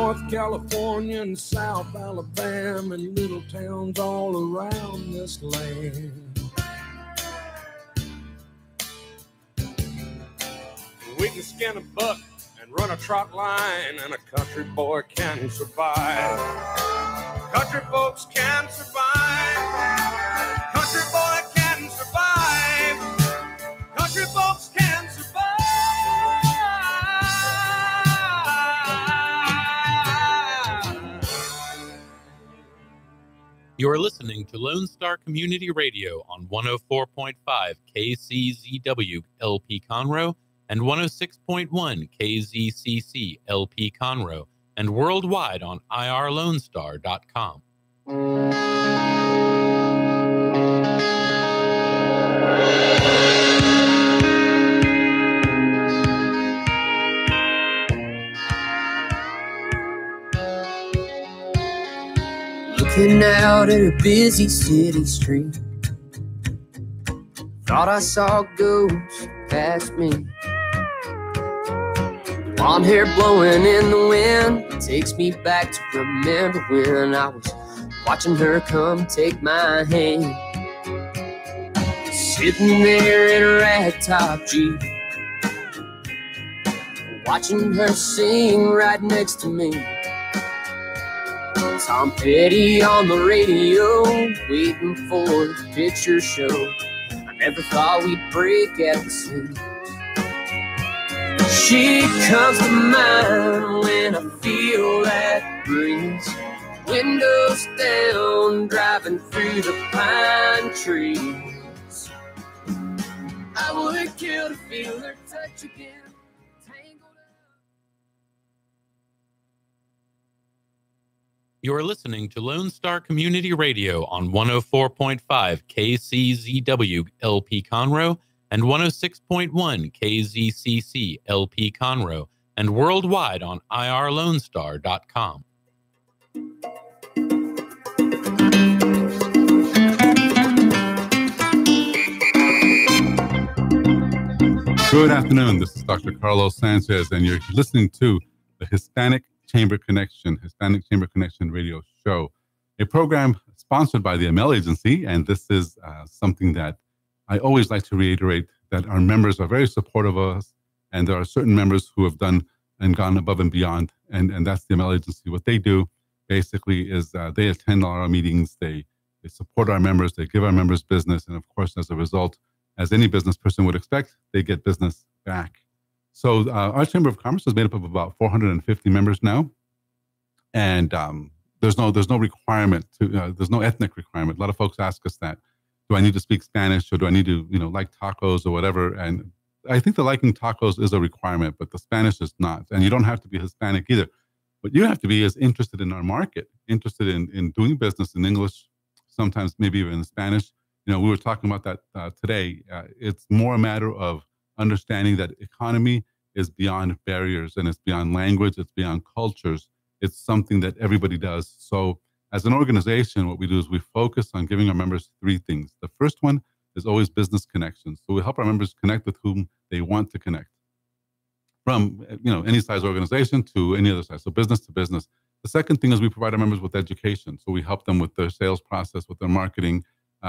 North California and South Alabama and little towns all around this land. We can skin a buck and run a trot line, and a country boy can survive. Country folks can survive. Country boy can survive. Country folks can survive. You are listening to Lone Star Community Radio on 104.5 KCZW LP Conroe and 106.1 KZCC LP Conroe, and worldwide on irlonestar.com. Looking out at a busy city street, thought I saw ghosts past me. Blonde hair blowing in the wind takes me back to remember when I was watching her come take my hand. Sitting there in a ragtop Jeep, watching her sing right next to me. Tom Petty on the radio, waiting for the picture show. I never thought we'd break at the seams. She comes to mind when I feel that breeze. Windows down, driving through the pine trees. I would kill to feel her touch again. You are listening to Lone Star Community Radio on 104.5 KCZW LP Conroe and 106.1 KZCC LP Conroe, and worldwide on irlonestar.com. Good afternoon. This is Dr. Carlos Sanchez, and you're listening to the Hispanic Chamber Connection radio show, a program sponsored by the ML Agency. And this is something that I always like to reiterate, that our members are very supportive of us, and there are certain members who have done and gone above and beyond, and that's the ML Agency. What they do basically is they attend all our meetings, they support our members, they give our members business, and of course, as a result, as any business person would expect, they get business back. So our Chamber of Commerce is made up of about 450 members now, and there's no requirement to there's no ethnic requirement. A lot of folks ask us that. Do I need to speak Spanish, or do I need to like tacos or whatever? And I think the liking tacos is a requirement, but the Spanish is not. And you don't have to be Hispanic either. What you have to be is interested in our market, interested in doing business in English, sometimes maybe even in Spanish. We were talking about that today. It's more a matter of understanding that economy is beyond barriers, and it's beyond language, it's beyond cultures. It's something that everybody does. So as an organization, what we do is we focus on giving our members three things. The first one is always business connections. So we help our members connect with whom they want to connect, from any size organization to any other size, so business to business. The second thing is we provide our members with education. So we help them with their sales process, with their marketing,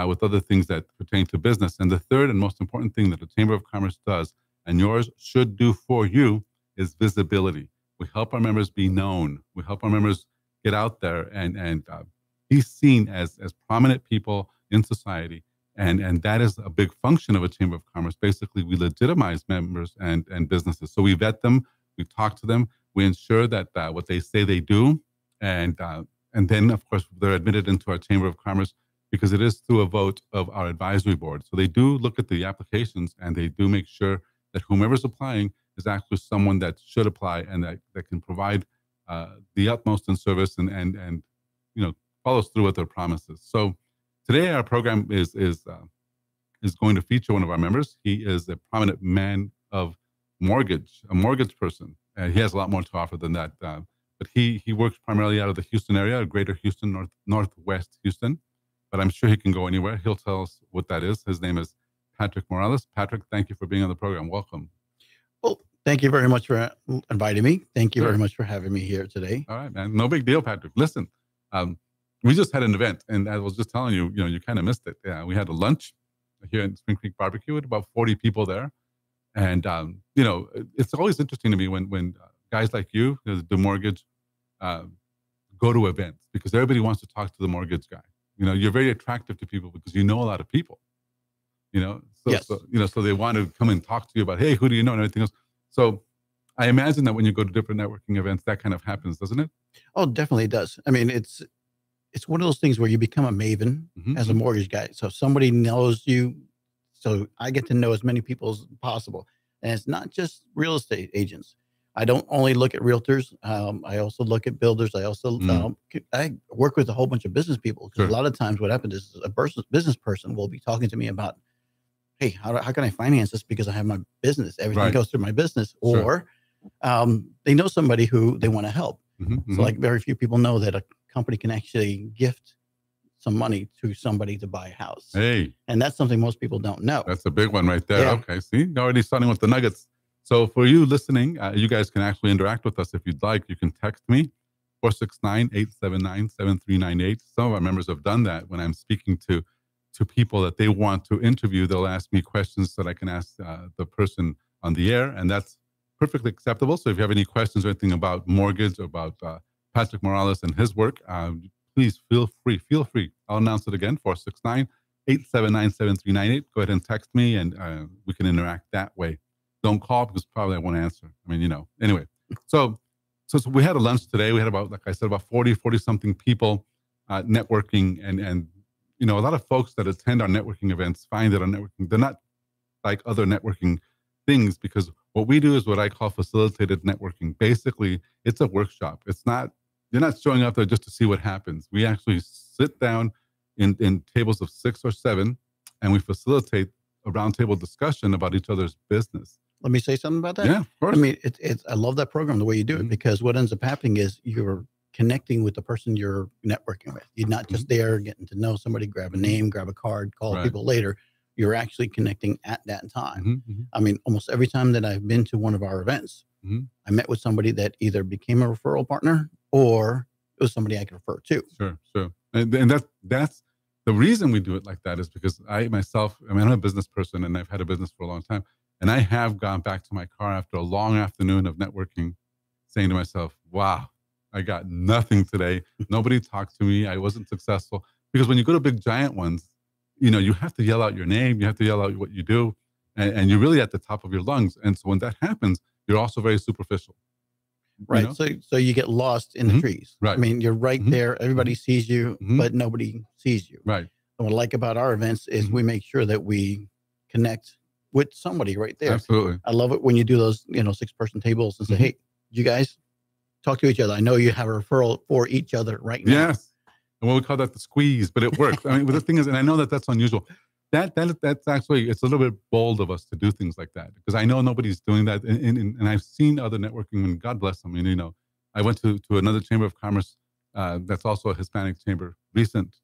with other things that pertain to business. And the third and most important thing that the Chamber of Commerce does, and yours should do for you, is visibility. We help our members be known. We help our members get out there and be seen as prominent people in society. And that is a big function of a Chamber of Commerce. Basically, we legitimize members and businesses. So we vet them, we talk to them, we ensure that what they say they do, and then, of course, they're admitted into our Chamber of Commerce, because it is through a vote of our advisory board. So they do look at the applications, and they do make sure that whomever's applying is actually someone that should apply and that can provide the utmost in service and follows through with their promises. So today our program is going to feature one of our members. He is a prominent man of mortgage, a mortgage person. He has a lot more to offer than that. But he works primarily out of the Houston area, greater Houston, northwest Houston. But I'm sure he can go anywhere. He'll tell us what that is. His name is Patrick Morales. Patrick, thank you for being on the program. Welcome. Well, Thank you very much for inviting me. Thank you very much for having me here today. All right, man. No big deal, Patrick. Listen, we just had an event, and I was just telling you, you kind of missed it. Yeah, we had a lunch here in Spring Creek Barbecue with about 40 people there. And, it's always interesting to me when guys like you, the mortgage, go to events because everybody wants to talk to the mortgage guy. You're very attractive to people because you know a lot of people, Yes. So they want to come and talk to you about, hey, who do you know and everything else. So I imagine that when you go to different networking events, that kind of happens, doesn't it? Oh, definitely it does. I mean, it's one of those things where you become a maven as a mortgage guy. So somebody knows you. So I get to know as many people as possible. And it's not just real estate agents. I don't only look at realtors. I also look at builders. I also I work with a whole bunch of business people. Because a lot of times what happens is a business person will be talking to me about, hey, how can I finance this? Because I have my business. Everything goes through my business. Or they know somebody who they want to help. So like very few people know that a company can actually gift some money to somebody to buy a house. Hey. And that's something most people don't know. That's a big one right there. Yeah. Okay. See, you're already starting with the nuggets. So for you listening, you guys can actually interact with us if you'd like. You can text me, 469-879-7398. Some of our members have done that when I'm speaking to people that they want to interview. They'll ask me questions that I can ask the person on the air, and that's perfectly acceptable. So if you have any questions or anything about mortgage or about Patrick Morales and his work, please feel free. I'll announce it again, 469-879-7398. Go ahead and text me, and we can interact that way. Don't call because probably I won't answer. I mean, Anyway, so we had a lunch today. We had about, like I said, about 40-something people networking. And a lot of folks that attend our networking events find that our networking, they're not like other networking things, because what we do is what I call facilitated networking. Basically, it's a workshop. You're not showing up there just to see what happens. We actually sit down in tables of 6 or 7, and we facilitate a roundtable discussion about each other's business. Let me say something about that. Yeah, of course. I mean, I love that program, the way you do it, because what ends up happening is you're connecting with the person you're networking with. You're not just there getting to know somebody, grab a name, grab a card, call people later. You're actually connecting at that time. I mean, almost every time that I've been to one of our events, I met with somebody that either became a referral partner or it was somebody I could refer to. Sure. And that's the reason we do it like that, is because I'm a business person, and I've had a business for a long time. And I have gone back to my car after a long afternoon of networking, saying to myself, wow, I got nothing today. Nobody talked to me. I wasn't successful. Because when you go to big giant ones, you have to yell out your name. You have to yell out what you do. And you're really at the top of your lungs. And so when that happens, you're also very superficial. Right. So you get lost in the trees. Right. I mean, you're right there. Everybody sees you, but nobody sees you. Right. And what I like about our events is we make sure that we connect with somebody right there. Absolutely. I love it when you do those, 6-person tables and say, hey, you guys talk to each other. I know you have a referral for each other right now. Yes. And we call that the squeeze, but it works. I mean, but the thing is, and I know that that's unusual. That's actually, it's a little bit bold of us to do things like that, because I know nobody's doing that. And I've seen other networking, and God bless them. I went to another chamber of commerce that's also a Hispanic chamber, recent,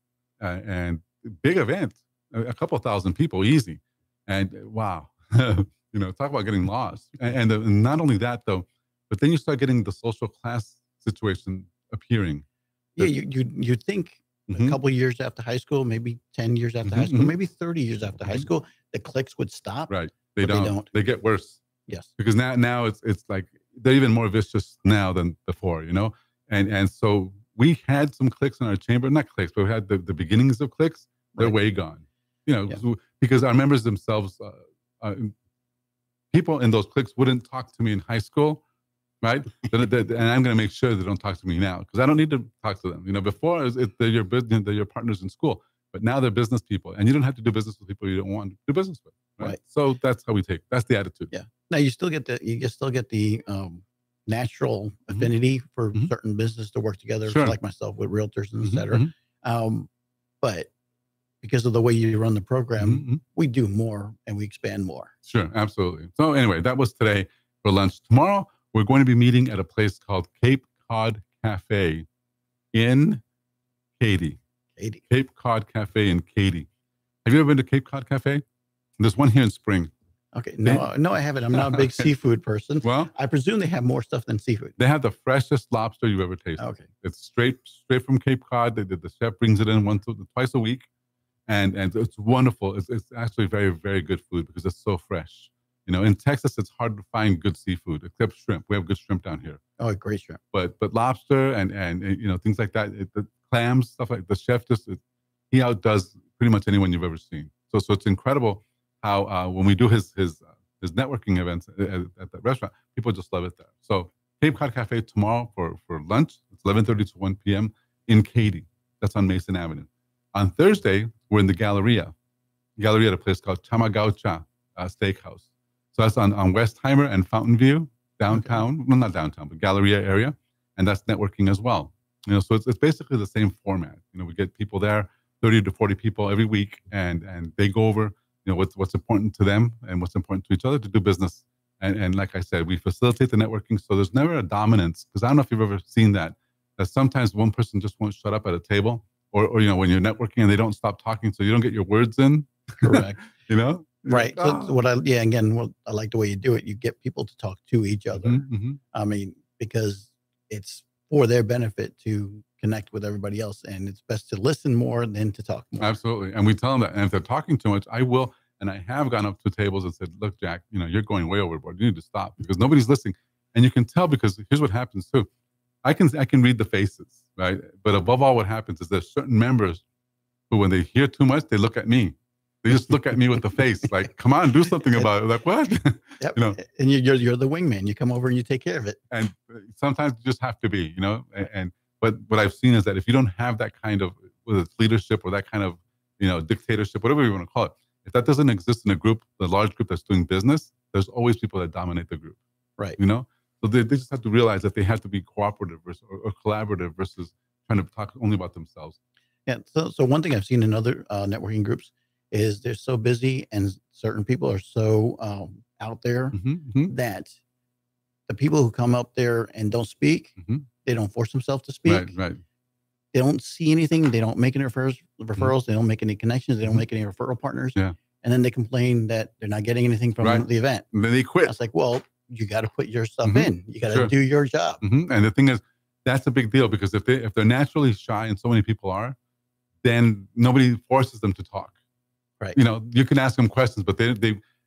and big event, a couple thousand people, easy. And wow, talk about getting lost. And not only that though, but then you start getting the social class situation appearing. Yeah, you think a couple of years after high school, maybe 10 years after high school, maybe 30 years after high school, the cliques would stop. Right. They don't. They get worse. Yes. Because now it's like they're even more vicious now than before, And so we had some cliques in our chamber, not cliques, but we had the beginnings of cliques. They're way gone. Because our members themselves, people in those cliques wouldn't talk to me in high school, right? And I'm going to make sure they don't talk to me now, because I don't need to talk to them. Before they're your business, they're your partners in school, but now they're business people, and you don't have to do business with people you don't want to do business with, right? So that's how we take. That's the attitude. Yeah. Now you still get the natural affinity for certain business to work together, like myself with realtors and et cetera. But because of the way you run the program, we do more and we expand more. Sure, absolutely. So anyway, that was today for lunch. Tomorrow, we're going to be meeting at a place called Cape Cod Cafe in Katy. Cape Cod Cafe in Katy. Have you ever been to Cape Cod Cafe? There's one here in Spring. Okay. No, I haven't. I'm not a big seafood person. Well, I presume they have more stuff than seafood. they have the freshest lobster you've ever tasted. Okay. It's straight from Cape Cod. The chef brings it in twice a week, and it's wonderful. It's actually very, very good food because it's so fresh. You know, in Texas, it's hard to find good seafood except shrimp. We have good shrimp down here. Oh, great shrimp. But lobster and you know, things like that, the clams, stuff like the chef he outdoes pretty much anyone you've ever seen. So it's incredible how when we do his networking events at that restaurant, people just love it there. So Cape Cod Cafe tomorrow for lunch. It's 11:30 to 1 p.m. in Katy. That's on Mason Avenue. On Thursday, we're in the Galleria at a place called Chamagaucha Steakhouse. So that's on Westheimer and Fountain View, downtown. Okay. Well, not downtown, but Galleria area. And that's networking as well. You know, so it's basically the same format. You know, we get people there, 30 to 40 people every week, and they go over, you know, what's important to them and what's important to each other to do business. And like I said, we facilitate the networking. So there's never a dominance, because I don't know if you've ever seen that sometimes one person just won't shut up at a table, or you know, when you're networking and they don't stop talking, so you don't get your words in. Correct. You know? Right. So I like the way you do it. You get people to talk to each other. Mm-hmm. I mean, because it's for their benefit to connect with everybody else, and it's best to listen more than to talk more. Absolutely. And we tell them that. And if they're talking too much, I will. And I have gone up to tables and said, look, Jack, you know, you're going way overboard. You need to stop, because nobody's listening. And you can tell, because here's what happens too. I can read the faces, right? But above all, what happens is there's certain members who, when they hear too much, they look at me. They just look at me with the face, like, come on, do something about it. Like, what? Yep. You know? And you're the wingman. You come over and you take care of it. And sometimes you just have to be, you know. But what I've seen is that if you don't have that kind of, whether it's leadership or that kind of, you know, dictatorship, whatever you want to call it, if that doesn't exist in a group, the large group that's doing business, there's always people that dominate the group. Right. You know? So they just have to realize that they have to be cooperative or collaborative versus trying to talk only about themselves. Yeah. So one thing I've seen in other networking groups is they're so busy, and certain people are so out there that the people who come up there and don't speak, they don't force themselves to speak. Right. They don't see anything. They don't make any referrals. They don't make any connections. They don't make any referral partners. Yeah. And then they complain that they're not getting anything from the event. And then they quit. I was like, well, you got to put your stuff in. You got to do your job. And the thing is, that's a big deal, because if they're naturally shy, and so many people are, then nobody forces them to talk. Right. You know, you can ask them questions, but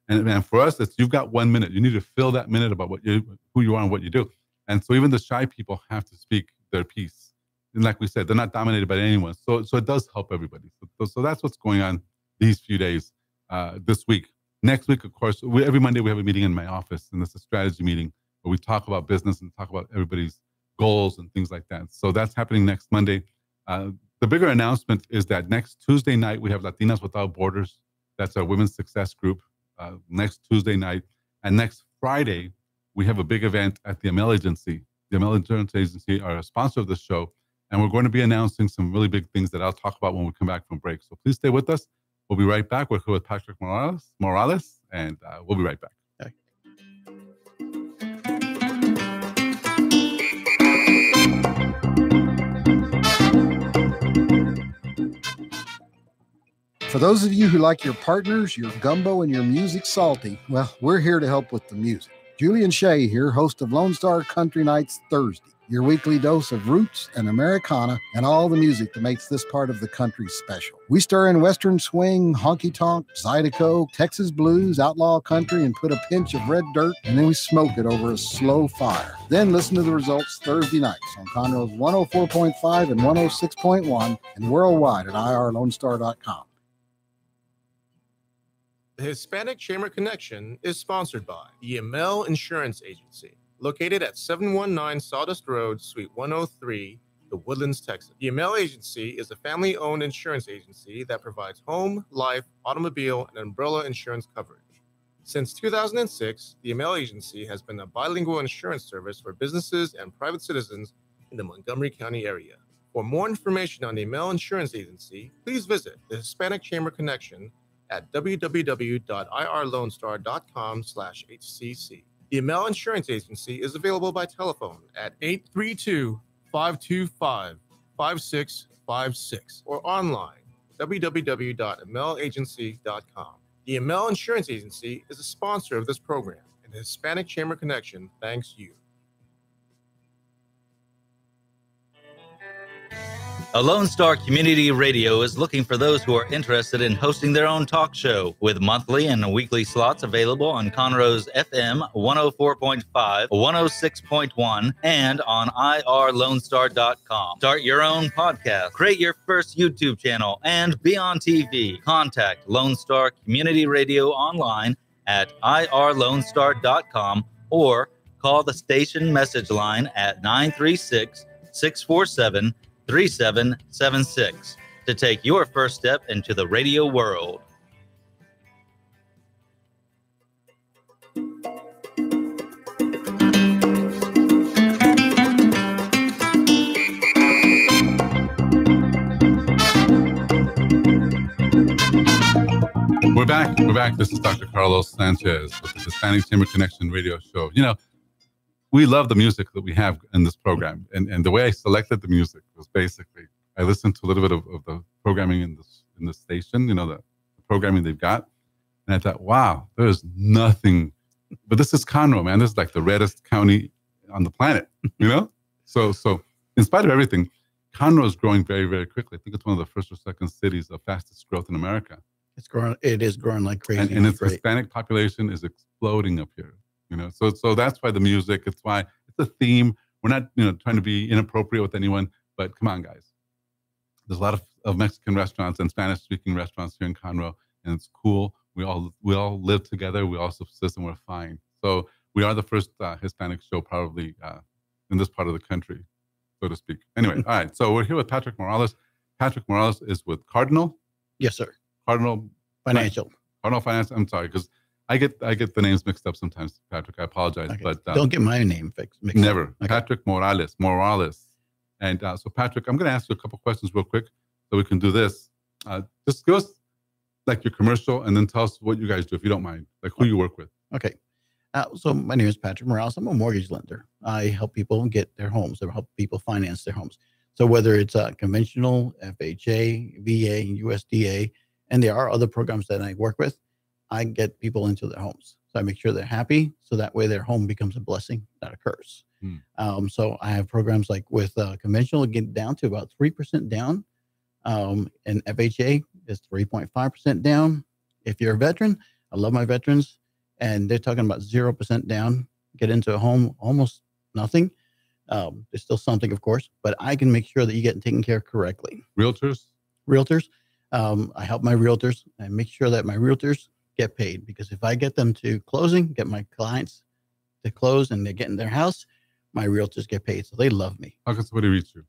and for us, you've got 1 minute. You need to fill that minute about who you are and what you do. And so even the shy people have to speak their piece. And like we said, they're not dominated by anyone. So it does help everybody. So that's what's going on these few days, this week. Next week, of course, every Monday we have a meeting in my office, and it's a strategy meeting where we talk about business and talk about everybody's goals and things like that. So that's happening next Monday. The bigger announcement is that next Tuesday night, we have Latinas Without Borders. That's our women's success group next Tuesday night. And next Friday, we have a big event at the Amel Agency. The Amel Insurance Agency are a sponsor of the show. And we're going to be announcing some really big things that I'll talk about when we come back from break. So please stay with us. We'll be right back. We're here with Patrick Morales, and we'll be right back. Okay. For those of you who like your partners, your gumbo, and your music salty, well, we're here to help with the music. Julian Shea here, host of Lone Star Country Nights Thursday, your weekly dose of roots and Americana and all the music that makes this part of the country special. We stir in Western swing, honky-tonk, Zydeco, Texas blues, outlaw country, and put a pinch of red dirt, and then we smoke it over a slow fire. Then listen to the results Thursday nights on Conroe's 104.5 and 106.1 and worldwide at irlonestar.com. The Hispanic Chamber Connection is sponsored by the Amel Insurance Agency, located at 719 Sawdust Road, Suite 103, The Woodlands, Texas. The Amel Agency is a family-owned insurance agency that provides home, life, automobile, and umbrella insurance coverage. Since 2006, the Amel Agency has been a bilingual insurance service for businesses and private citizens in the Montgomery County area. For more information on the Amel Insurance Agency, please visit the Hispanic Chamber Connection at www.irlonestar.com/HCC. The Amel Insurance Agency is available by telephone at 832-525-5656 or online, www.amelagency.com. EML Insurance Agency is a sponsor of this program, and the Hispanic Chamber Connection thanks you. A Lone Star Community Radio is looking for those who are interested in hosting their own talk show with monthly and weekly slots available on Conroe's FM 104.5, 106.1, and on irlonestar.com. Start your own podcast, create your first YouTube channel, and be on TV. Contact Lone Star Community Radio online at irlonestar.com or call the station message line at 936-647-3776 to take your first step into the radio world. We're back. This is Dr. Carlos Sanchez with the Hispanic Chamber Connection radio show. You know, we love the music that we have in this program. And the way I selected the music was basically, I listened to a little bit of the programming in the station, you know, the programming they've got. And I thought, wow, there's nothing. But this is Conroe, man. This is like the reddest county on the planet, you know? So in spite of everything, Conroe is growing very, very quickly. I think it's one of the first or second cities of fastest growth in America. It is growing like crazy. And its Hispanic population is exploding up here. You know, so that's why the music, it's why it's a theme. We're not, you know, trying to be inappropriate with anyone, but come on, guys. There's a lot of Mexican restaurants and Spanish-speaking restaurants here in Conroe, and it's cool. We all live together. We all subsist, and we're fine. So we are the first Hispanic show probably in this part of the country, so to speak. Anyway, all right. So we're here with Patrick Morales. Patrick Morales is with Cardinal. Yes, sir. Cardinal Financial. Cardinal Finance. I'm sorry, because I get the names mixed up sometimes, Patrick. I apologize, Okay. but Don't get my name mixed never. up. Okay. Patrick Morales. And so, Patrick, I'm going to ask you a couple questions real quick so we can do this. Just give us like your commercial and then tell us what you guys do, if you don't mind, like who you work with. Okay. So my name is Patrick Morales. I'm a mortgage lender. I help people get their homes. I help people finance their homes. So whether it's conventional, FHA, VA, USDA, and there are other programs that I work with, I get people into their homes. So I make sure they're happy, so that way their home becomes a blessing, not a curse. So I have programs like with conventional, get down to about 3% down. And FHA is 3.5% down. If you're a veteran, I love my veterans, and they're talking about 0% down. Get into a home, almost nothing. There's still something, of course, but I can make sure that you get taken care of correctly. Realtors? I help my realtors and make sure that my realtors get paid, because if I get them to closing, get my clients to close and they're getting their house, my realtors get paid. So they love me. How can somebody reach you?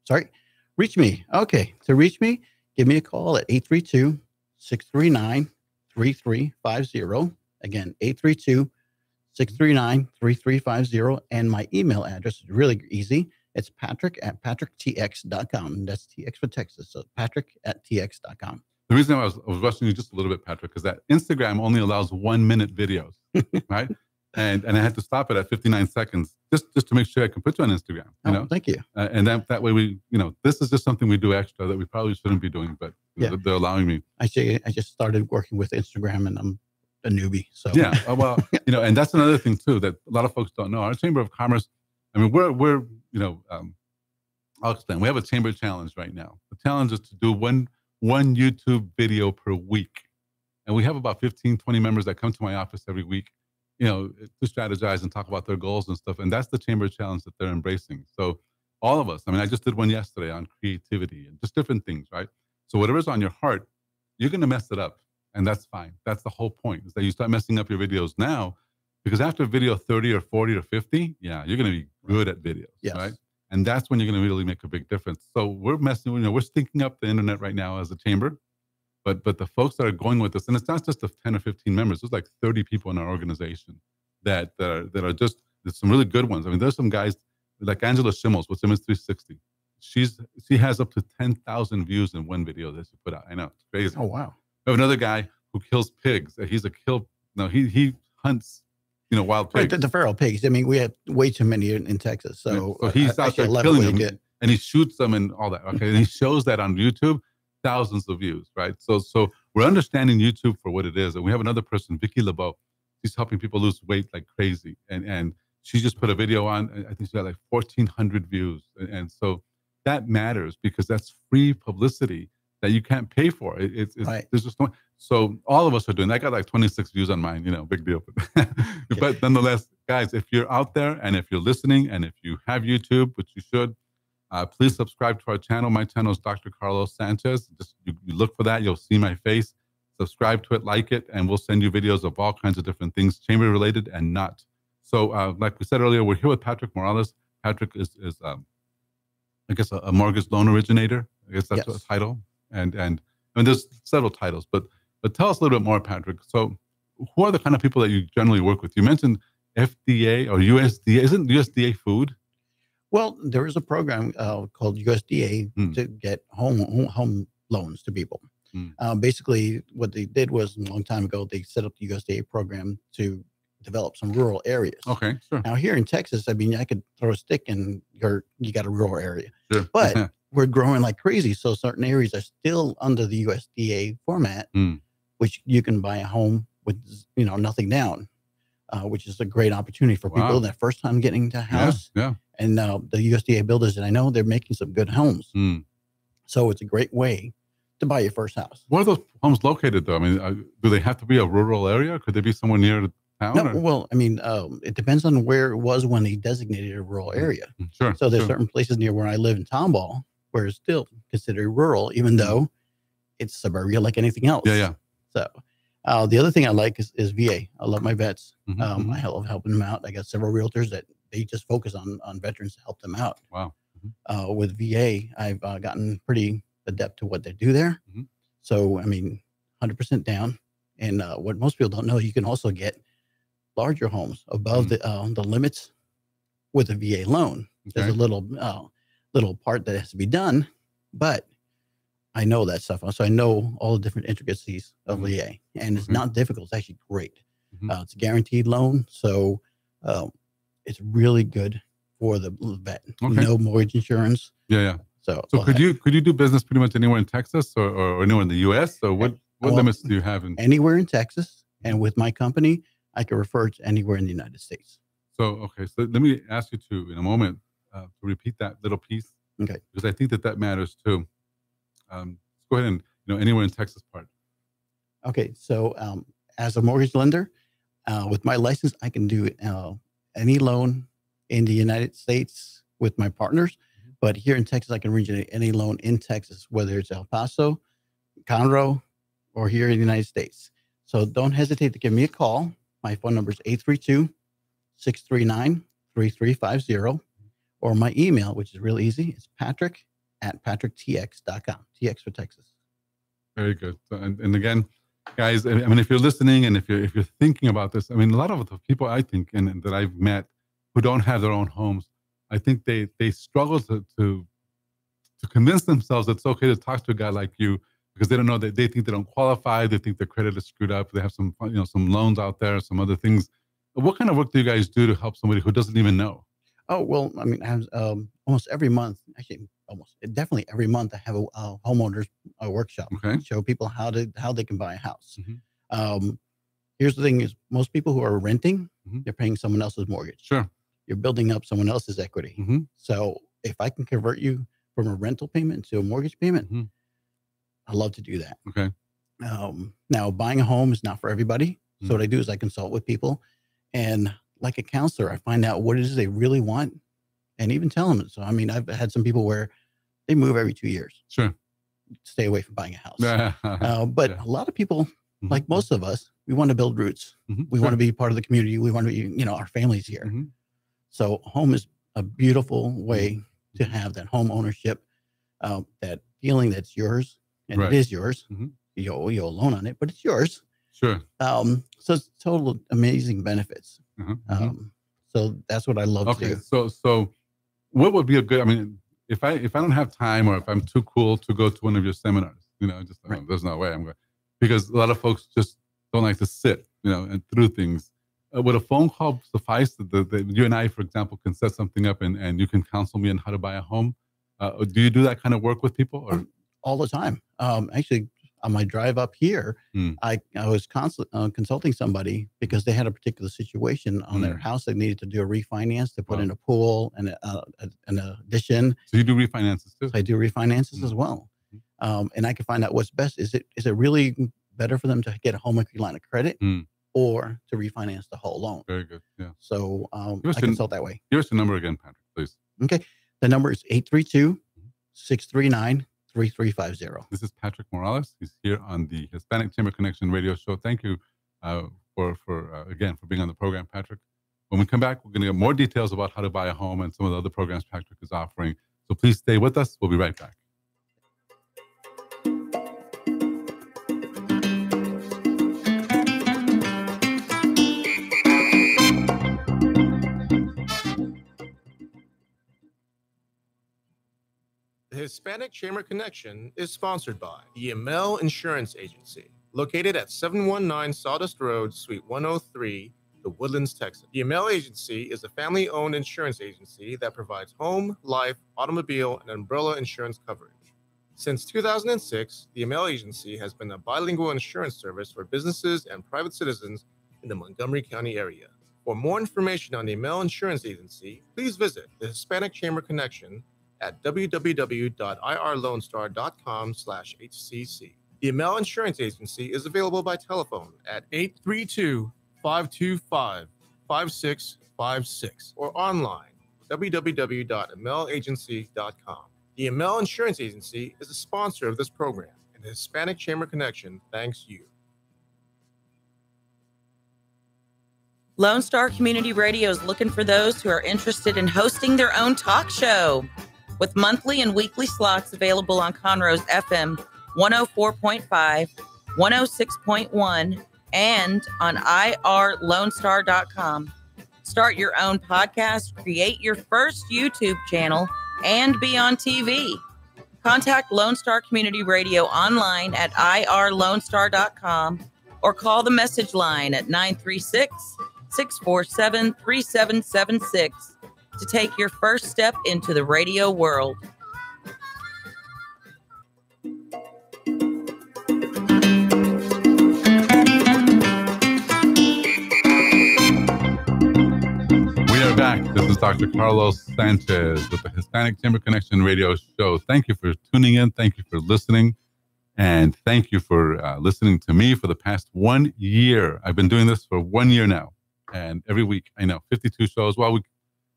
Sorry, reach me. Okay. To reach me, give me a call at 832-639-3350. Again, 832-639-3350. And my email address is really easy. It's patrick@patricktx.com. That's TX for Texas. So patrick@tx.com. The reason I was rushing you just a little bit, Patrick, is that Instagram only allows 1-minute videos, right? And I had to stop it at 59 seconds just to make sure I can put you on Instagram. You know? Thank you. And that way we, you know, this is just something we do extra that we probably shouldn't be doing, but they're allowing me. I just started working with Instagram, and I'm a newbie. So yeah, well, you know, and that's another thing too that a lot of folks don't know. Our Chamber of Commerce, I mean, we're you know, I'll explain. We have a chamber challenge right now. The challenge is to do one YouTube video per week. And we have about 15, 20 members that come to my office every week, you know, to strategize and talk about their goals and stuff. And that's the chamber challenge that they're embracing. So all of us, I mean, I just did one yesterday on creativity and just different things, right? So whatever's on your heart, you're going to mess it up. And that's fine. That's the whole point, is that you start messing up your videos now, because after video 30 or 40 or 50, yeah, you're going to be good at videos, right? And that's when you're going to really make a big difference. So we're messing, you know, we're stinking up the internet right now as a chamber, but the folks that are going with us, and it's not just the 10 or 15 members, there's like 30 people in our organization that are just, there's some really good ones. I mean, there's some guys like Angela Schimmels with Simmons 360. She has up to 10,000 views in one video that she put out. I know, it's crazy. Oh, wow. We have another guy who kills pigs. He hunts, you know, wild pigs. Right, the feral pigs. I mean, we have way too many in Texas. So, he's out there killing them, and he shoots them and all that. Okay, and he shows that on YouTube, thousands of views, right? So we're understanding YouTube for what it is. And we have another person, Vicky LeBeau. She's helping people lose weight like crazy. And she just put a video on, I think she got like 1,400 views. And so that matters because that's free publicity that you can't pay for. It's right. There's just no, so all of us are doing that. I got like 26 views on mine, big deal. But nonetheless, guys, if you're out there and if you're listening and if you have YouTube, which you should, please subscribe to our channel. My channel is Dr. Carlos Sanchez. Just you look for that. You'll see my face. Subscribe to it, like it, and we'll send you videos of all kinds of different things, chamber related and not. So like we said earlier, we're here with Patrick Morales. Patrick is I guess, a mortgage loan originator. I guess that's a title. And I mean, there's several titles, but tell us a little bit more, Patrick. So who are the kind of people that you generally work with? You mentioned FDA or USDA. Isn't USDA food? Well, there is a program called USDA to get home loans to people. Basically, what they did was a long time ago, they set up the USDA program to develop some rural areas. Okay, sure. Now here in Texas, I mean, I could throw a stick and you got a rural area. Sure. But we're growing like crazy. So certain areas are still under the USDA format, which you can buy a home with, nothing down, which is a great opportunity for people that first time getting into a house. Yeah. And the USDA builders that I know, they're making some good homes. So it's a great way to buy your first house. Where are those homes located, though? I mean, do they have to be a rural area? Could they be somewhere near the town? No, well, I mean, it depends on where it was when they designated a rural area. Sure. So there's certain places near where I live in Tomball where it's still considered rural, even though it's suburbia like anything else. Yeah. So the other thing I like is VA. I love my vets. I love helping them out. I got several realtors that they just focus on veterans to help them out. Wow. With VA, I've gotten pretty adept to what they do there. So, I mean, 100% down. And what most people don't know, you can also get larger homes above the limits with a VA loan. There's a little part that has to be done, but I know that stuff. So I know all the different intricacies of VA, and it's not difficult. It's actually great. It's a guaranteed loan. So it's really good for the vet. No mortgage insurance. Yeah. So well, could you do business pretty much anywhere in Texas or anywhere in the U.S.? So what limits do you have? Anywhere in Texas, and with my company, I can refer to anywhere in the United States. So let me ask you to, in a moment, to repeat that little piece. Okay. Because I think that matters too. Let's go ahead and, anywhere in Texas part. Okay. So as a mortgage lender, with my license, I can do any loan in the United States with my partners. But here in Texas, I can originate any loan in Texas, whether it's El Paso, Conroe, or here in the United States. So don't hesitate to give me a call. My phone number is 832-639-3350. Or my email, which is real easy, it's patrick@patricktx.com. TX for Texas. Very good. So, and again, guys, I mean, if you're listening and if you're thinking about this, I mean, a lot of the people I think and that I've met who don't have their own homes, I think they struggle to convince themselves that it's okay to talk to a guy like you because they don't know that they think they don't qualify. They think their credit is screwed up. They have some loans out there, some other things. What kind of work do you guys do to help somebody who doesn't even know? Oh, well, I mean, I have, almost every month, definitely every month, I have a homeowners workshop. Okay. Show people how they can buy a house. Here's the thing is most people who are renting, they're paying someone else's mortgage. Sure. You're building up someone else's equity. So if I can convert you from a rental payment to a mortgage payment, I love to do that. Okay. Now, buying a home is not for everybody. So what I do is I consult with people, and like a counselor, I find out what it is they really want and even tell them. So, I mean, I've had some people where they move every 2 years. Sure. Stay away from buying a house. But a lot of people, like most of us, we want to build roots. We want to be part of the community. We want to be, our families here. So home is a beautiful way to have that home ownership, that feeling that's yours, and it is yours. You owe a loan on it, but it's yours. Sure. So it's total amazing benefits. So that's what I love to do. So what would be a good, I mean, if I don't have time or if I'm too cool to go to one of your seminars, there's no way I'm going, because a lot of folks just don't like to sit, and through things. Would a phone call suffice that you and I, for example, can set something up and you can counsel me on how to buy a home? Do you do that kind of work with people? Or? All the time. Actually, on my drive up here, I was consulting somebody because they had a particular situation on their house that needed to do a refinance to put in a pool and an addition. So you do refinances too? I do refinances as well. And I can find out what's best. Is it really better for them to get a home equity line of credit or to refinance the whole loan? Very good. Yeah. So I consult that way. Give us the number again, Patrick, please. Okay. The number is 832-639-3350. This is Patrick Morales. He's here on the Hispanic Chamber Connection radio show. Thank you for being on the program, Patrick. When we come back, we're going to get more details about how to buy a home and some of the other programs Patrick is offering. So please stay with us. We'll be right back. The Hispanic Chamber Connection is sponsored by the Amel Insurance Agency, located at 719 Sawdust Road, Suite 103, The Woodlands, Texas. The Amel Agency is a family-owned insurance agency that provides home, life, automobile, and umbrella insurance coverage. Since 2006, the Amel Agency has been a bilingual insurance service for businesses and private citizens in the Montgomery County area. For more information on the Amel Insurance Agency, please visit the Hispanic Chamber Connection at www.irlonestar.com/HCC. The Amel Insurance Agency is available by telephone at 832-525-5656 or online www.amelagency.com. The Amel Insurance Agency is a sponsor of this program, and the Hispanic Chamber Connection thanks you. Lone Star Community Radio is looking for those who are interested in hosting their own talk show, with monthly and weekly slots available on Conroe's FM 104.5, 106.1, and on irlonestar.com. Start your own podcast, create your first YouTube channel, and be on TV. Contact Lone Star Community Radio online at irlonestar.com or call the message line at 936-647-3776 to take your first step into the radio world. We are back. This is Dr. Carlos Sanchez with the Hispanic Chamber Connection radio show. Thank you for tuning in. Thank you for listening. And thank you for listening to me for the past 1 year. I've been doing this for 1 year now. And every week, I know, 52 shows. Well,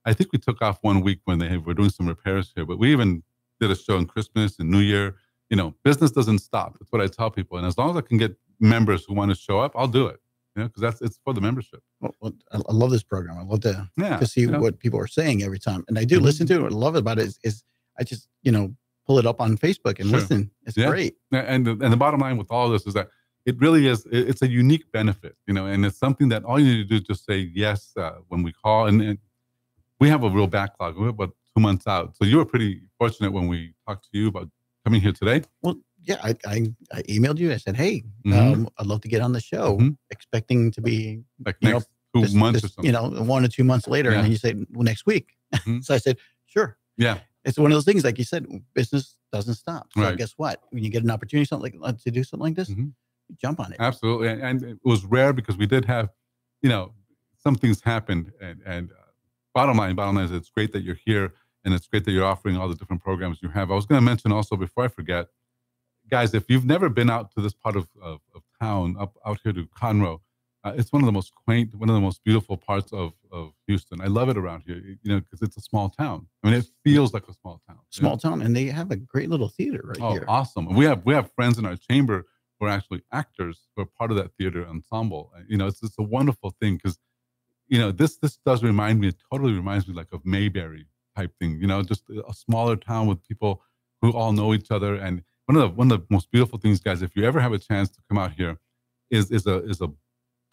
I think we took off 1 week when they were doing some repairs here, but we even did a show on Christmas and New Year. You know, business doesn't stop. That's what I tell people. And as long as I can get members who want to show up, I'll do it. You know, because it's for the membership. Well, I love this program. I love to see what people are saying every time. And I do listen to it. What I love about it is I just, pull it up on Facebook and listen. It's great. And the bottom line with all this is that it really is, it's a unique benefit, and it's something that all you need to do is just say yes when we call. And we have a real backlog. We're about 2 months out. So you were pretty fortunate when we talked to you about coming here today. Well, yeah, I emailed you. I said, hey, I'd love to get on the show, expecting to be like next 2 months or something. 1 or 2 months later. And then you say, well, next week. So I said, sure. Yeah. It's one of those things, like you said, business doesn't stop. So Right. guess what? When you get an opportunity to do something like this, jump on it. Absolutely. And it was rare because we did have, some things happened. And bottom line is it's great that you're here and it's great that you're offering all the different programs you have. I was going to mention also, before I forget, guys, if you've never been out to this part of town, out here to Conroe, it's one of the most quaint, one of the most beautiful parts of Houston. I love it around here, because it's a small town. I mean, it feels like a small town. Small town, and they have a great little theater here. Oh, awesome. We have friends in our chamber who are actually actors who are part of that theater ensemble. It's a wonderful thing because, this does totally reminds me like of Mayberry type thing, just a smaller town with people who all know each other. And one of the most beautiful things, guys, if you ever have a chance to come out here, is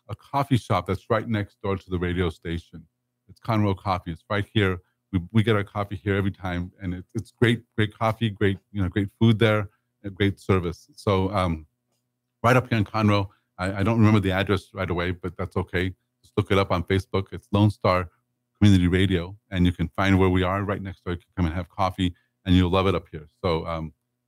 a coffee shop that's right next door to the radio station. It's Conroe Coffee. It's right here. We get our coffee here every time, and it's great coffee, great food there, and great service. So right up here in Conroe, I don't remember the address right away, but that's okay. Just look it up on Facebook. It's Lone Star Community Radio, and you can find where we are right next door. You can come and have coffee, and you'll love it up here. So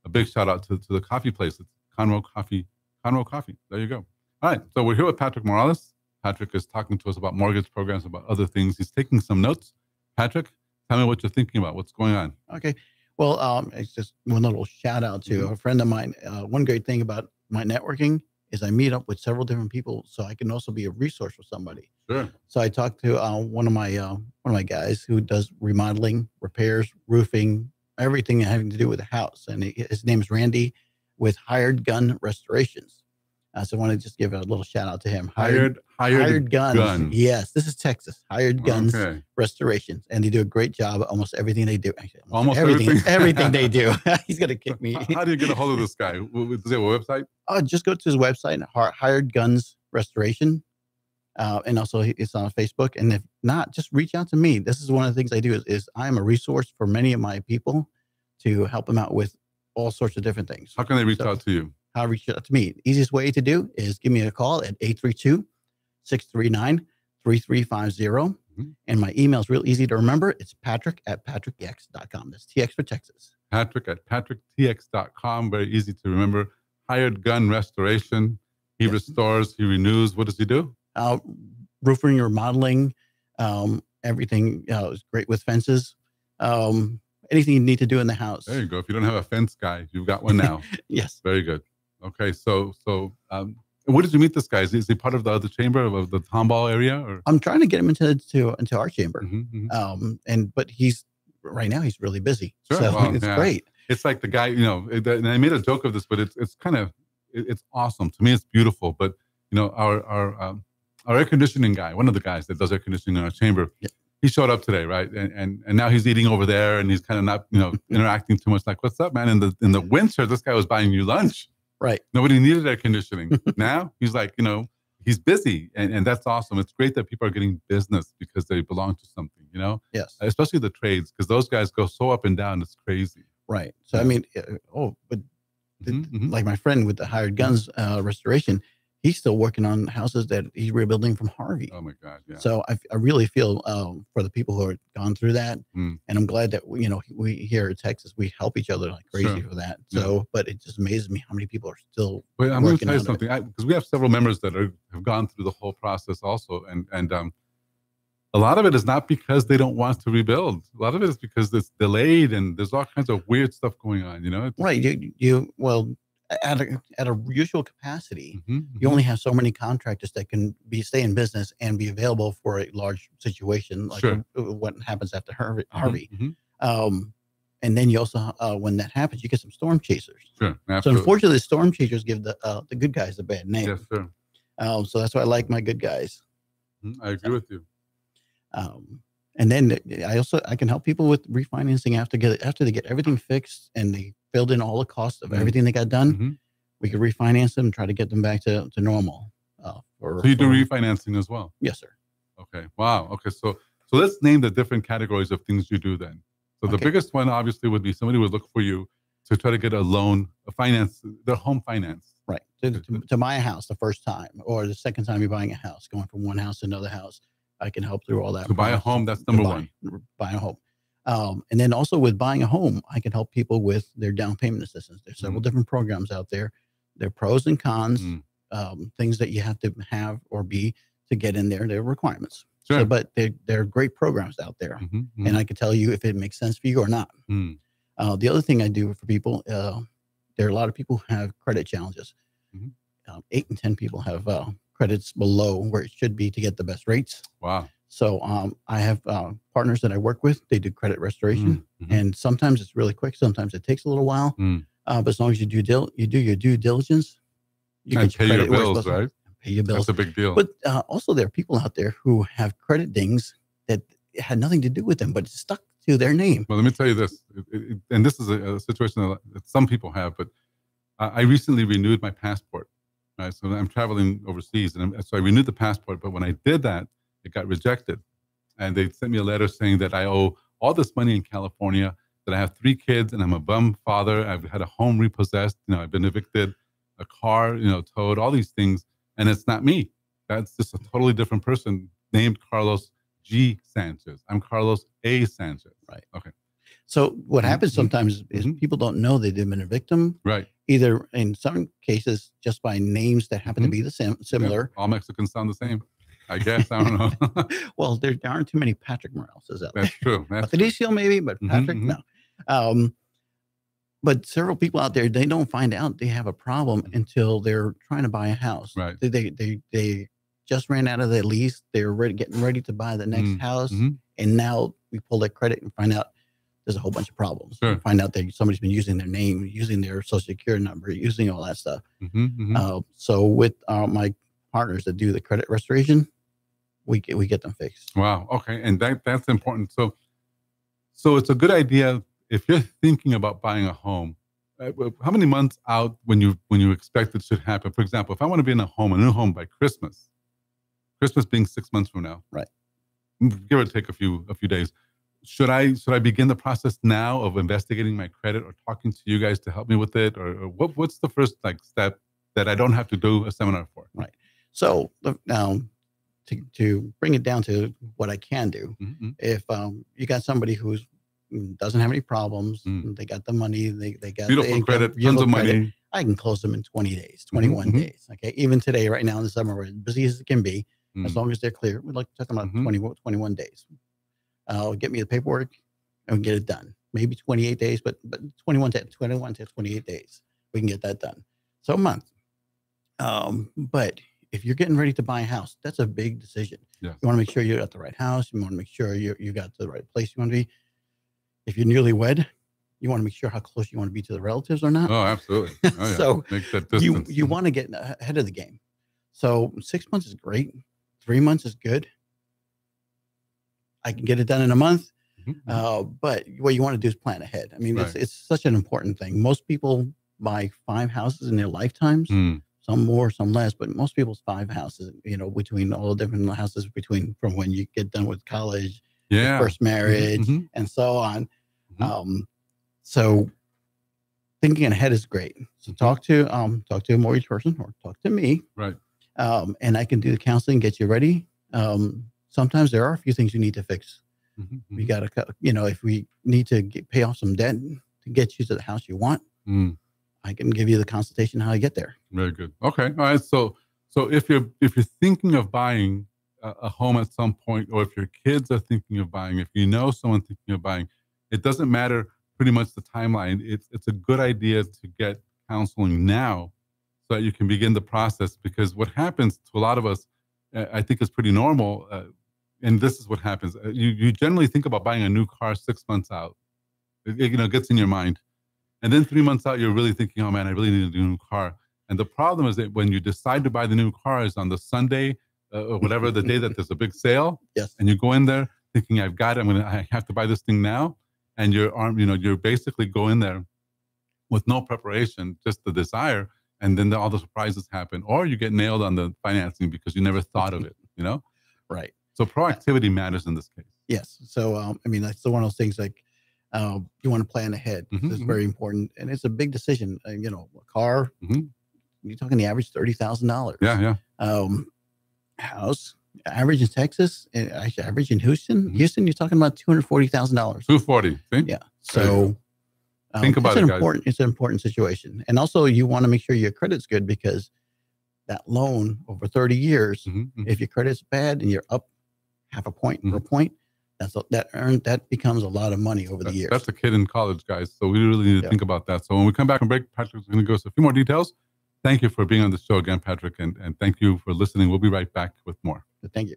a big shout out to the coffee place. It's Conroe Coffee. Conroe Coffee. There you go. All right. So we're here with Patrick Morales. Patrick is talking to us about mortgage programs, about other things. He's taking some notes. Patrick, tell me what you're thinking about. What's going on? Okay. Well, it's just one little shout out to a friend of mine. One great thing about my networking is I meet up with several different people, so I can also be a resource for somebody. Sure. So I talked to one of my guys who does remodeling, repairs, roofing, everything having to do with the house, and his name is Randy with Hired Gun Restorations. So I want to just give a little shout out to him. Hired Guns. Yes, this is Texas. Hired Guns Restorations, and they do a great job. Almost everything they do. Actually, almost everything. Everything they do. He's gonna kick me. How do you get a hold of this guy? Does he have a website? Just go to his website, Hired Guns Restoration, and also it's on Facebook. And if not, just reach out to me. This is one of the things I do. Is I am a resource for many of my people to help them out with all sorts of different things. How can they reach out to you? How to reach out to me? Easiest way to do is give me a call at 832-639-3350. And my email is real easy to remember. It's patrick@patricktx.com. That's TX for Texas. Patrick@patricktx.com. Very easy to remember. Hired Gun Restoration. He restores, he renews. What does he do? Roofing, remodeling, everything. Is great with fences. Anything you need to do in the house. There you go. If you don't have a fence guy, you've got one now. Yes. Very good. Okay. So where did you meet this guy? Is he part of the other chamber of the Tomball area? Or? I'm trying to get him into our chamber. But right now he's really busy. Sure. So well, it's great. It's like the guy, and I made a joke of this, but it's kind of, it's awesome. To me, it's beautiful. But, our air conditioning guy, one of the guys that does air conditioning in our chamber, he showed up today, right? And now he's eating over there, and he's kind of not, interacting too much. Like, what's up, man? In the winter, this guy was buying you lunch. Right. Nobody needed air conditioning. Now he's like, he's busy, and that's awesome. It's great that people are getting business because they belong to something, Yes. Especially the trades, because those guys go so up and down. It's crazy. Right. So, I mean, like my friend with the Hired Guns Restoration, he's still working on houses that he's rebuilding from Harvey. Oh my God! Yeah. So I really feel for the people who are gone through that, and I'm glad that we here in Texas we help each other like crazy for that. So, but it just amazes me how many people are still. Well, I'm going to tell you something because we have several members that have gone through the whole process also, and a lot of it is not because they don't want to rebuild. A lot of it is because it's delayed and there's all kinds of weird stuff going on. Right. Well. At a usual capacity, you only have so many contractors that can stay in business and be available for a large situation like what happens after Harvey. And then you also, when that happens, you get some storm chasers. Sure, so unfortunately, the storm chasers give the good guys a bad name. Yes, sir. So that's why I like my good guys. I agree with you. And then I can help people with refinancing after they get everything fixed and they filled in all the costs of everything they got done. We could refinance them and try to get them back to normal. So you do refinancing as well? Yes, sir. Okay. Wow. Okay. So let's name the different categories of things you do then. So the biggest one obviously would be somebody would look for you to try to get a loan, their home finance. Right. To buy a house the first time or the second time you're buying a house, going from one house to another house. I can help through all that. To buy a home, that's number one. Buy a home. And then also with buying a home, I can help people with their down payment assistance. There's several different programs out there. There are pros and cons, things that you have to have or be to get in there. There are requirements. Sure. So, but there are great programs out there. And I can tell you if it makes sense for you or not. The other thing I do for people, there are a lot of people who have credit challenges. 8 in 10 people have credits below where it should be to get the best rates. Wow. So I have partners that I work with. They do credit restoration, and sometimes it's really quick. Sometimes it takes a little while. But as long as you do your due diligence, you can pay your bills, right? Pay your bills. That's a big deal. But also there are people out there who have credit dings that had nothing to do with them, but it's stuck to their name. Well, let me tell you this, and this is a situation that some people have, but I recently renewed my passport. Right, so I'm traveling overseas, and so I renewed the passport. But when I did that, it got rejected, and they sent me a letter saying that I owe all this money in California, that I have 3 kids, and I'm a bum father. I've had a home repossessed. I've been evicted, a car, towed, all these things, and it's not me. That's just a totally different person named Carlos G. Sanchez. I'm Carlos A. Sanchez. Right. Okay. So what happens sometimes is people don't know that they've been a victim. Right. Either in some cases just by names that happen to be the similar. Yeah. All Mexicans sound the same, I guess. I don't know. Well, there aren't too many Patrick Moraleses out there. That's true. Patricio maybe, but Patrick, no. But several people out there, they don't find out they have a problem until they're trying to buy a house. Right. They just ran out of their lease. They're getting ready to buy the next house. And now we pull their credit and find out there's a whole bunch of problems. Sure. Find out that somebody's been using their name, using their social security number, using all that stuff. So with my partners that do the credit restoration, we get them fixed. Wow. Okay. And that's important. So it's a good idea if you're thinking about buying a home. How many months out when you expect it should happen? For example, if I want to be in a new home by Christmas being 6 months from now, right? Give or take a few days. Should I begin the process now of investigating my credit or talking to you guys to help me with it, or what's the first step that I don't have to do a seminar for? Right. So now to bring it down to what I can do, if you got somebody who doesn't have any problems, they got the money, they got beautiful the income, credit, tons of money, I can close them in 20 days, 21 days. Okay. Even today, right now in the summer, we're as busy as it can be. As long as they're clear, we'd like to talk about 21 days. Get me the paperwork and get it done. Maybe 28 days, but 21 to 28 days, we can get that done. So a month. But if you're getting ready to buy a house, that's a big decision. Yes. You want to make sure you're at the right house. You want to make sure you got to the right place you want to be. If you're newlywed, you want to make sure how close you want to be to the relatives or not. Oh, absolutely. Oh, yeah. So make that distance. you want to get ahead of the game. So 6 months is great. 3 months is good. I can get it done in a month. But what you want to do is plan ahead. I mean, it's such an important thing. Most people buy 5 houses in their lifetimes, some more, some less, but most people's 5 houses, between all the different houses from when you get done with college, first marriage, and so on. So thinking ahead is great. So talk to a mortgage person or talk to me. Right. And I can do the counseling, get you ready. Sometimes there are a few things you need to fix. We got to, if we need to pay off some debt to get you to the house you want, I can give you the consultation how to get there. Very good. Okay. All right. So if you're thinking of buying a home at some point, or if your kids are thinking of buying, if you know someone thinking of buying, it doesn't matter pretty much the timeline. It's a good idea to get counseling now so that you can begin the process, because what happens to a lot of us, I think is pretty normal. And this is what happens. You generally think about buying a new car 6 months out. It gets in your mind. And then 3 months out, you're really thinking, oh man, I really need a new car. And the problem is that when you decide to buy the new car is on the Sunday or whatever, the day that there's a big sale. Yes. And you go in there thinking, I've got it. I have to buy this thing now. And you're basically go in there with no preparation, just the desire. And then all the surprises happen, or you get nailed on the financing because you never thought of it, Right. So proactivity matters in this case. Yes. So, that's one of those things like you want to plan ahead. It's very important. And it's a big decision. A car, you're talking the average $30,000. Yeah. House, average in Texas, average in Houston. Houston, you're talking about $240,000. $240. See? Yeah. So think about it, guys. It's an important situation. And also you want to make sure your credit's good, because that loan over 30 years, if your credit's bad and you're up half a point or a point, that becomes a lot of money over the years. That's a kid in college, guys. So we really need to think about that. So when we come back from break, Patrick's going to go us a few more details. Thank you for being on the show again, Patrick, and thank you for listening. We'll be right back with more. Thank you.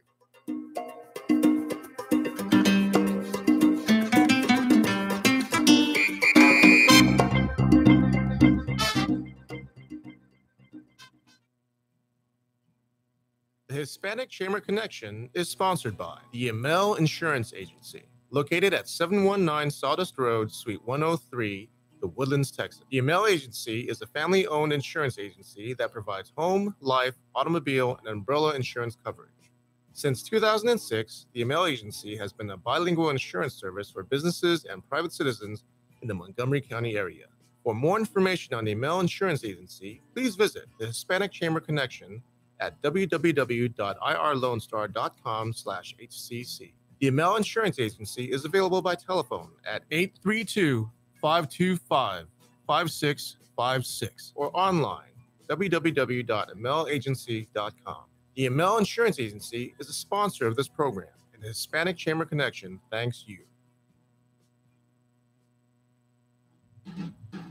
The Hispanic Chamber Connection is sponsored by the Amel Insurance Agency, located at 719 Sawdust Road, Suite 103, The Woodlands, Texas. The Amel Agency is a family-owned insurance agency that provides home, life, automobile, and umbrella insurance coverage. Since 2006, the Amel Agency has been a bilingual insurance service for businesses and private citizens in the Montgomery County area. For more information on the Amel Insurance Agency, please visit the Hispanic Chamber Connection at www.irlonestar.com/HCC. The Amel Insurance Agency is available by telephone at 832-525-5656 or online www.amelagency.com. The Amel Insurance Agency is a sponsor of this program, and the Hispanic Chamber Connection thanks you.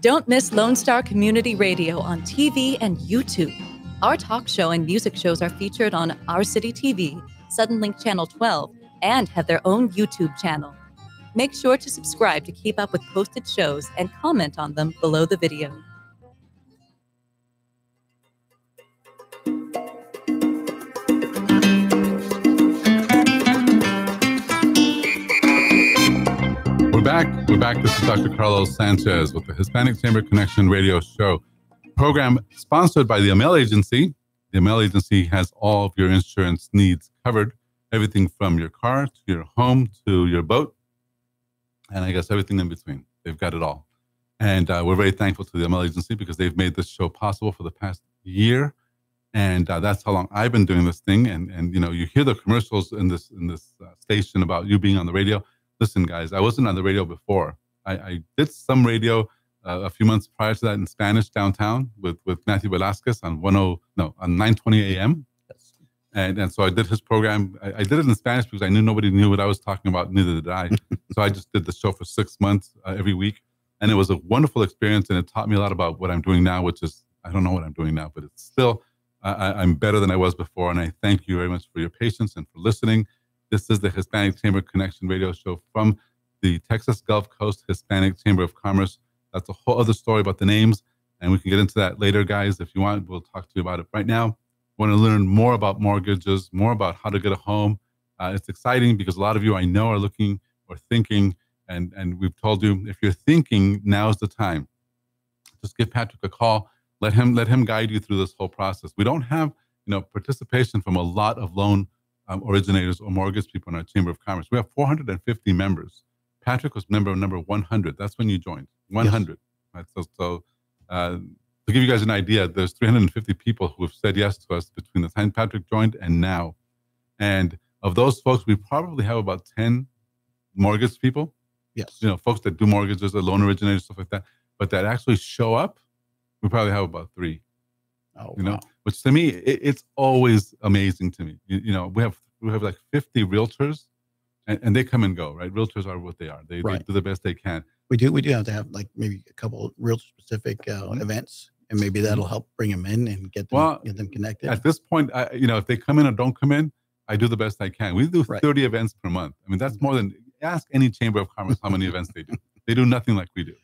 Don't miss Lone Star Community Radio on TV and YouTube. Our talk show and music shows are featured on Our City TV, Suddenlink Channel 12, and have their own YouTube channel. Make sure to subscribe to keep up with posted shows and comment on them below the video. We're back. This is Dr. Carlos Sanchez with the Hispanic Chamber Connection radio show. Program sponsored by the Amel Agency. The Amel Agency has all of your insurance needs covered. Everything from your car to your home to your boat. And I guess everything in between. They've got it all. And we're very thankful to the Amel Agency because they've made this show possible for the past year. And that's how long I've been doing this thing. And you know, you hear the commercials in this station about you being on the radio. Listen, guys, I wasn't on the radio before. I did some radio a few months prior to that in Spanish downtown with Matthew Velasquez on 920 AM. Yes. And so I did his program. I did it in Spanish because I knew nobody knew what I was talking about. Neither did I. So I just did the show for 6 months every week. And it was a wonderful experience. And it taught me a lot about what I'm doing now, which is, I don't know what I'm doing now, but it's still, I'm better than I was before. And I thank you very much for your patience and for listening. This is the Hispanic Chamber Connection radio show from the Texas Gulf Coast Hispanic Chamber of Commerce. That's a whole other story about the names, and we can get into that later, guys. If you want, we'll talk to you about it. Right now, we want to learn more about mortgages, more about how to get a home. It's exciting because a lot of you I know are looking or thinking, and we've told you, if you're thinking, now's the time. Just give Patrick a call. Let him guide you through this whole process. We don't have, participation from a lot of loan originators or mortgage people in our Chamber of Commerce. We have 450 members. Patrick was member number 100. That's when you joined. 100. Yes. Right? So to give you guys an idea, there's 350 people who have said yes to us between the time Patrick joined and now. And of those folks, we probably have about 10 mortgage people. Yes. Folks that do mortgages, or loan originators, stuff like that. But that actually show up, we probably have about 3. Oh, wow. Which to me, it's always amazing to me. We have like 50 realtors, and they come and go, right? Realtors are what they are. They do the best they can. We do have to have like maybe a couple realtor specific events, and maybe that'll help bring them in and get them connected. At this point, if they come in or don't come in, I do the best I can. We do 30 events per month. I mean, that's more than, ask any Chamber of Commerce how many events they do. They do nothing like we do.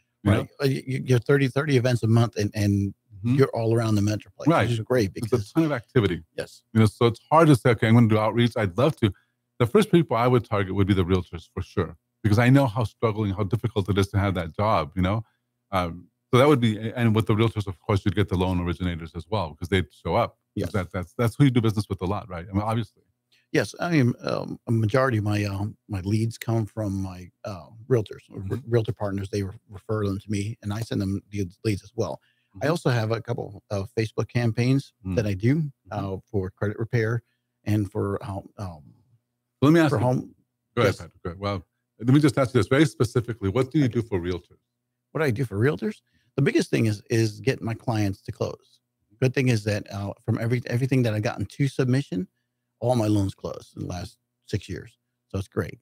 You're 30 events a month, and you're all around the metroplex, which is great because it's a ton of activity. Yes. So it's hard to say, okay, I'm going to do outreach. I'd love to. The first people I would target would be the realtors for sure, because I know how difficult it is to have that job, So that would be, and with the realtors, of course, you'd get the loan originators as well, because they'd show up. Yes. That's who you do business with a lot, right? I mean, obviously. Yes. I mean, a majority of my leads come from my realtors, realtor partners. They refer them to me, and I send them the leads as well. I also have a couple of Facebook campaigns that I do for credit repair and for let me ask for you. home. Go ahead, Patrick. Go ahead. Well, let me just ask you this very specifically. What do you do for realtors? What do I do for realtors? The biggest thing is getting my clients to close. Good thing is that from everything that I gotten to submission, all my loans closed in the last 6 years. So it's great.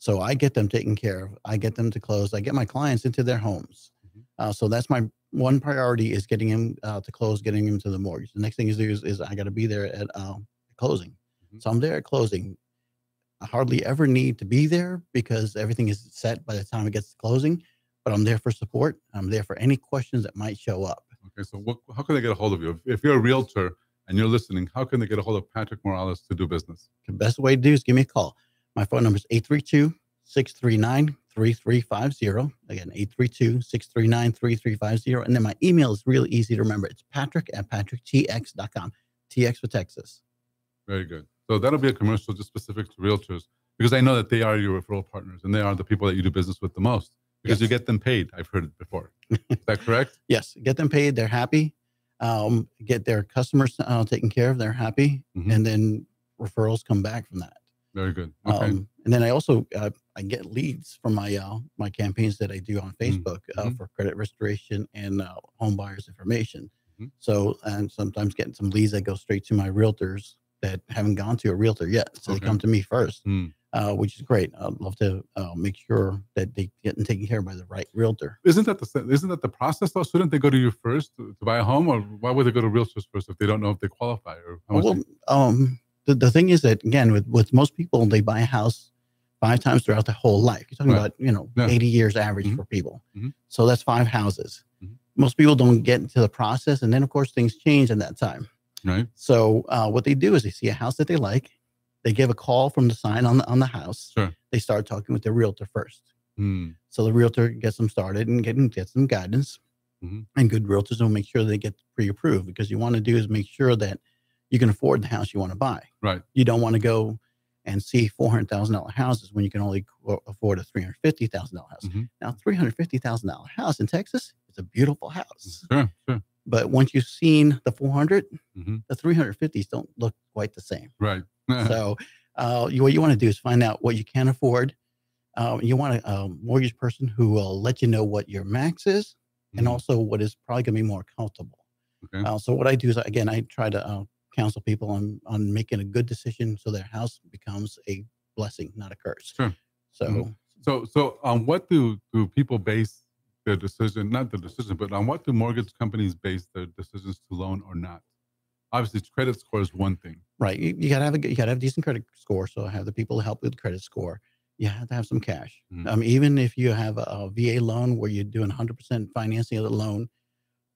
So I get them taken care of. I get them to close. I get my clients into their homes. So that's my one priority, is getting him to close, getting him to the mortgage. The next thing is I got to be there at closing. So I'm there at closing. I hardly ever need to be there because everything is set by the time it gets to closing, but I'm there for support. I'm there for any questions that might show up. Okay. So how can they get a hold of you? If you're a realtor and you're listening, how can they get a hold of Patrick Morales to do business? The best way to do is give me a call. My phone number is 832-639-3350. Again, 832-639-3350. And then my email is really easy to remember. It's patrick@patricktx.com. TX for Texas. Very good. So that'll be a commercial just specific to realtors, because I know that they are your referral partners and they are the people that you do business with the most, because you get them paid. I've heard it before. Is that correct? Yes. Get them paid. They're happy. Get their customers taken care of. They're happy. And then referrals come back from that. Very good. Okay. And then I also I get leads from my campaigns that I do on Facebook for credit restoration and home buyers information. So, and sometimes getting some leads that go straight to my realtors that haven't gone to a realtor yet. So they come to me first, which is great. I'd love to make sure that they get taken care of by the right realtor. Isn't that the process though? Shouldn't they go to you first to buy a home, or why would they go to realtors first if they don't know if they qualify? Or the thing is that, again, with most people, they buy a house 5 times throughout their whole life. You're talking about 80 years average for people. So that's 5 houses. Most people don't get into the process, and then of course things change in that time. Right. So what they do is they see a house that they like, they give a call from the sign on the house. Sure. They start talking with the realtor first. So the realtor gets them started and gets some guidance. And good realtors will make sure they get pre-approved, because you want to do is make sure that you can afford the house you want to buy. Right. You don't want to go and see $400,000 houses when you can only afford a $350,000 house. Now, $350,000 house in Texas is a beautiful house. Sure. But once you've seen the 400, the 350s don't look quite the same. Right. So what you want to do is find out what you can afford. You want a mortgage person who will let you know what your max is and also what is probably going to be more comfortable. Okay. So what I do is, again, I try to counsel people on making a good decision so their house becomes a blessing, not a curse. Sure. So on what do people base their decision, not the decision, but on what do mortgage companies base their decisions to loan or not? Obviously, credit score is one thing. Right. You gotta have a decent credit score. So have the people help with credit score. You have to have some cash. Even if you have a VA loan where you're doing 100% financing of the loan,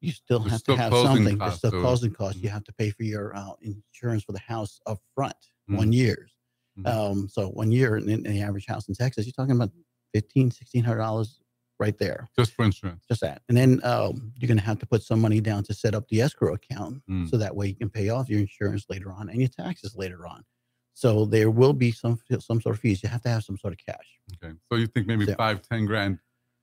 you still have to have something. There's still closing costs. You have to pay for your insurance for the house up front, 1 year. So 1 year in the average house in Texas, you're talking about $1,600 right there. Just for insurance. Just that. And then you're going to have to put some money down to set up the escrow account. So that way you can pay off your insurance later on and your taxes later on. So there will be some sort of fees. You have to have some sort of cash. Okay. So you think maybe $5-10 grand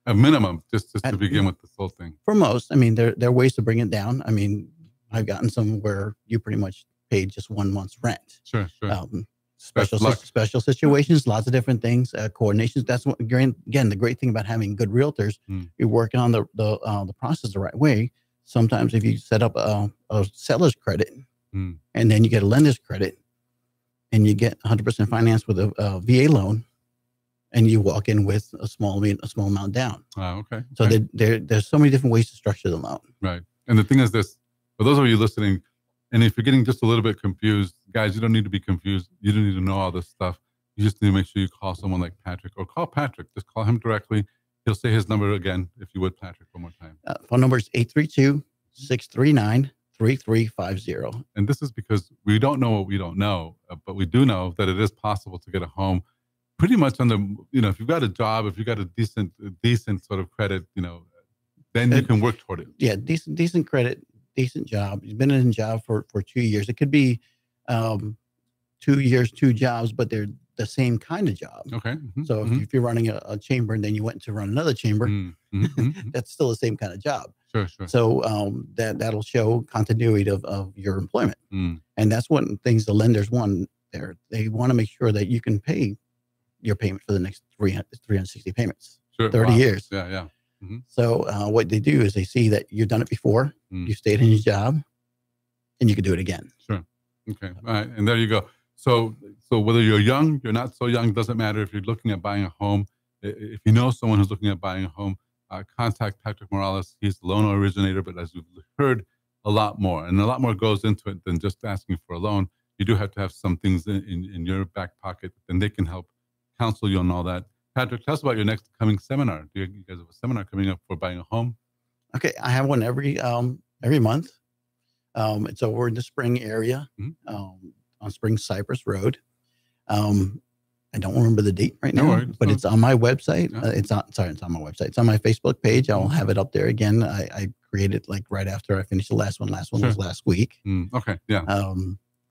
a minimum just to begin with this whole thing? For most. I mean, there are ways to bring it down. I mean, I've gotten some where you pretty much paid just 1 month's rent. Sure. Special situations, lots of different things, coordinations. That's what, again, the great thing about having good realtors. You're working on the process the right way. Sometimes if you set up a seller's credit and then you get a lender's credit and you get 100% financed with a VA loan, and you walk in with a small amount down. Okay. So there's so many different ways to structure the loan. Right. And the thing is this, for those of you listening, and if you're getting just a little bit confused, guys, you don't need to be confused. You don't need to know all this stuff. You just need to make sure you call someone like Patrick, or call Patrick. Just call him directly. He'll say his number again, if you would, Patrick, one more time. Phone number is 832-639-3350. And this is because we don't know what we don't know, but we do know that it is possible to get a home pretty much on the, if you've got a job, if you've got a decent sort of credit, then you can work toward it. Yeah, decent credit, decent job. You've been in a job for 2 years. It could be 2 years, 2 jobs, but they're the same kind of job. Okay. So if you're running a chamber and then you went to run another chamber, that's still the same kind of job. Sure. So that'll show continuity of your employment. And that's one things the lenders want there. They want to make sure that you can pay your payment for the next 360 payments, 30 years. Yeah. So what they do is they see that you've done it before, you stayed in your job, and you can do it again. Sure. Okay. All right. And there you go. So whether you're young, you're not so young, doesn't matter. If you're looking at buying a home, if you know someone who's looking at buying a home, contact Patrick Morales. He's the loan originator, but as you've heard, a lot more. And a lot more goes into it than just asking for a loan. You do have to have some things in your back pocket, and they can help counsel you on all that. Patrick, tell us about your next coming seminar. Do you guys have a seminar coming up for buying a home? Okay, I have one every month. It's over in the Spring area, on Spring Cypress Road. I don't remember the date right now, but it's on my website. It's on my website. It's on my Facebook page. I'll have it up there again. I created like right after I finished the last one. Last one was last week. Okay, yeah.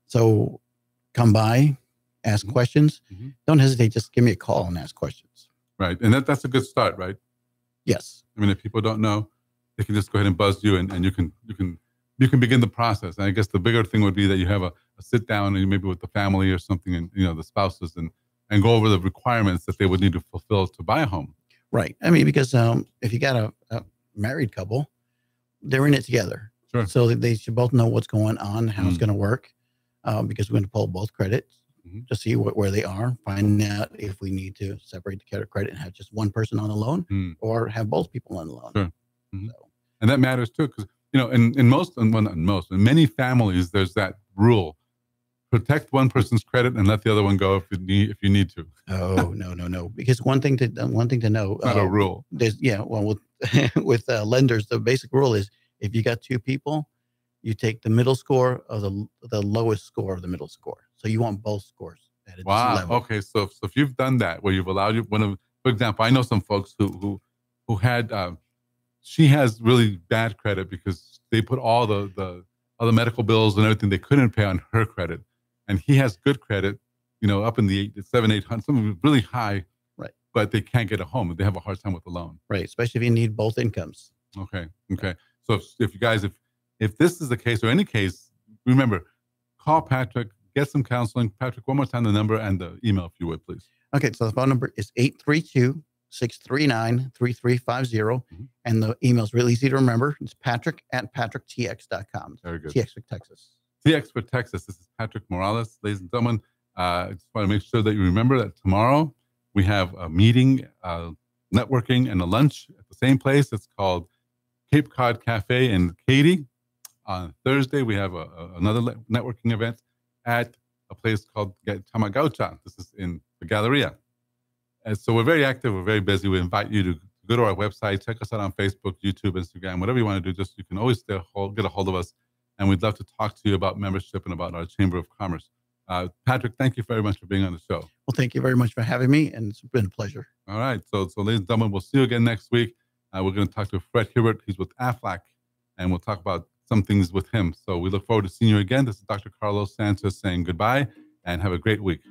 So come by, ask questions. Don't hesitate. Just give me a call and ask questions. Right, and that's a good start, right? Yes. I mean, if people don't know, they can just go ahead and buzz you, and you can begin the process. And I guess the bigger thing would be that you have a sit down and maybe with the family or something, and the spouses, and go over the requirements that they would need to fulfill to buy a home. Right. I mean, because if you got a married couple, they're in it together. Sure. So they should both know what's going on, how it's going to work, because we're going to pull both credits to see where they are, find out if we need to separate the credit and have just one person on the loan or have both people on the loan. Sure. So. And that matters too, because, in many families, there's that rule. Protect one person's credit and let the other one go if you need to. Oh, no. Because one thing to know. Not a rule. With lenders, the basic rule is if you got two people, you take the middle score of the lowest score of the middle score. So you want both scores at a level. Okay. So if you've done that, where you've allowed for example, I know some folks who had, she has really bad credit because they put all the medical bills and everything they couldn't pay on her credit. And he has good credit, up in the 800, some really high, right? But they can't get a home. They have a hard time with the loan, right? Especially if you need both incomes. Okay. So if you guys, if this is the case or any case, remember, call Patrick, get some counseling. Patrick, one more time, the number and the email, if you would, please. Okay. So the phone number is 832-639-3350, and the email is really easy to remember. It's patrick@patricktx.com. Very good. TX for Texas. TX for Texas. This is Patrick Morales, ladies and gentlemen. I just want to make sure that you remember that tomorrow we have a meeting, networking, and a lunch at the same place. It's called Cape Cod Cafe in Katy. On Thursday, we have another networking event at a place called Tamagaucha. This is in the Galleria. And so we're very active. We're very busy. We invite you to go to our website, check us out on Facebook, YouTube, Instagram, whatever you want to do. Just you can always get a hold of us. And we'd love to talk to you about membership and about our Chamber of Commerce. Patrick, thank you very much for being on the show. Well, thank you very much for having me, and it's been a pleasure. All right. So ladies and gentlemen, we'll see you again next week. We're going to talk to Fred Hibbert. He's with Aflac, and we'll talk about some things with him. So we look forward to seeing you again. This is Dr. Carlos Sanchez saying goodbye, and have a great week.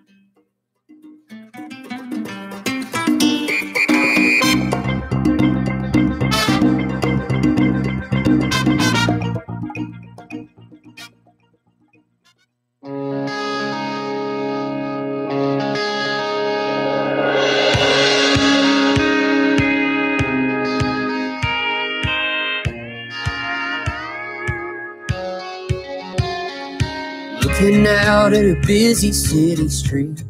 Looking out at a busy city street,